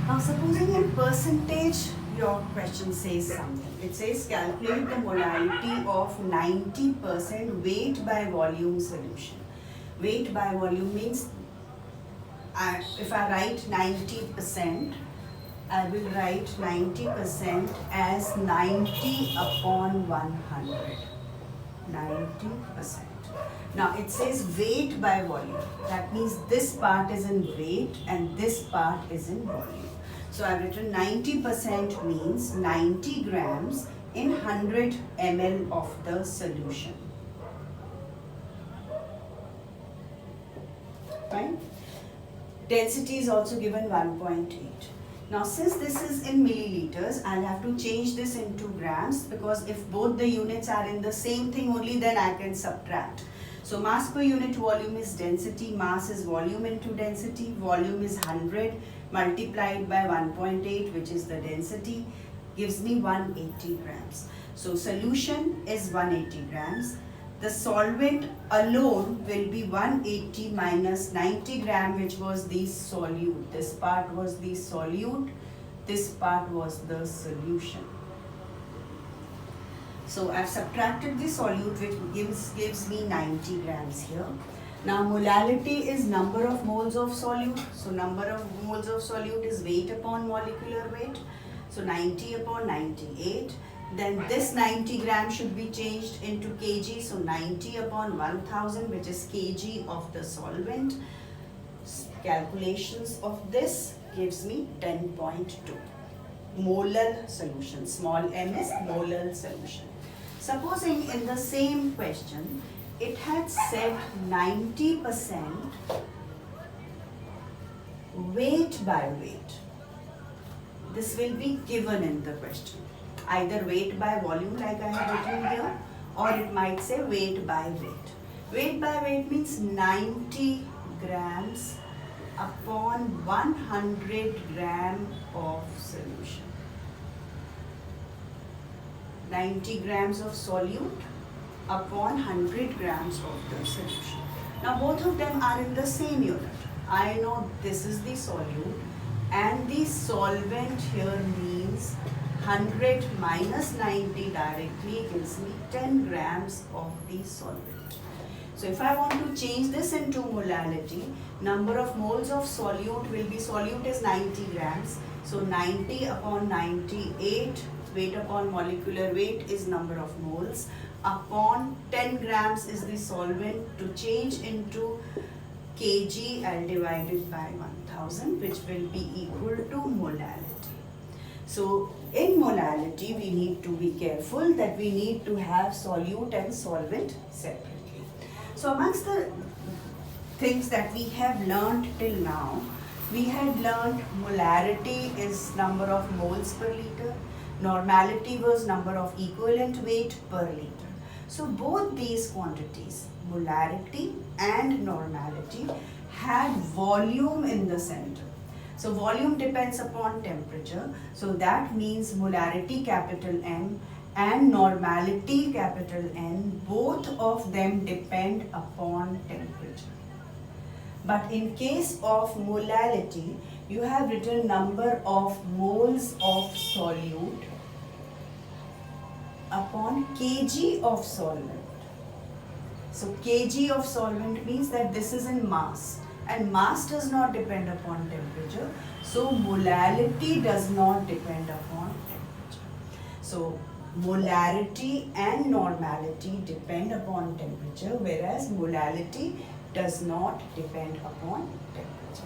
Now supposing in percentage your question says something. It says calculate the molality of 90% weight by volume solution. Weight by volume means if I write 90%, I will write 90% as 90 upon 100. 90%. Now it says weight by volume. That means this part is in weight and this part is in volume. So I've written 90% means 90 grams in 100 ml of the solution. Fine. Density is also given 1.8. Now since this is in milliliters, I'll have to change this into grams, because if both the units are in the same thing only, then I can subtract. So mass per unit volume is density, mass is volume into density, volume is 100 multiplied by 1.8, which is the density, gives me 180 grams. So solution is 180 grams. The solvent alone will be 180 minus 90 gram, which was the solute. This part was the solute, this part was the solution. So I've subtracted the solute, which gives me 90 grams here. Now molality is number of moles of solute. So number of moles of solute is weight upon molecular weight. So 90 upon 98. Then this 90 grams should be changed into kg. So 90 upon 1000, which is kg of the solvent. Calculations of this gives me 10.2. Molar solution. Small m is molar solution. Supposing in the same question, it had said 90% weight by weight. This will be given in the question. Either weight by volume like I have written here, or it might say weight by weight. Weight by weight means 90 grams upon 100 gram of solution. 90 grams of solute upon 100 grams of the solution. Now both of them are in the same unit. I know this is the solute and the solvent here means 100 minus 90 directly gives me 10 grams of the solvent. So if I want to change this into molality, number of moles of solute will be, solute is 90 grams. So 90 upon 98, weight upon molecular weight is number of moles, upon 10 grams is the solvent. To change into kg, I'll divide it by 1000, which will be equal to molality. So in molality, we need to be careful that we need to have solute and solvent separately. So amongst the things that we have learned till now, we had learned molarity is number of moles per liter, normality was number of equivalent weight per liter. So both these quantities, molarity and normality, had volume in the center. So volume depends upon temperature. So that means molarity capital M and normality capital N, both of them depend upon temperature. But in case of molality, you have written number of moles of solute upon kg of solvent. So kg of solvent means that this is in mass, and mass does not depend upon temperature. So molality does not depend upon temperature. So molarity and normality depend upon temperature, whereas molality does not depend upon temperature.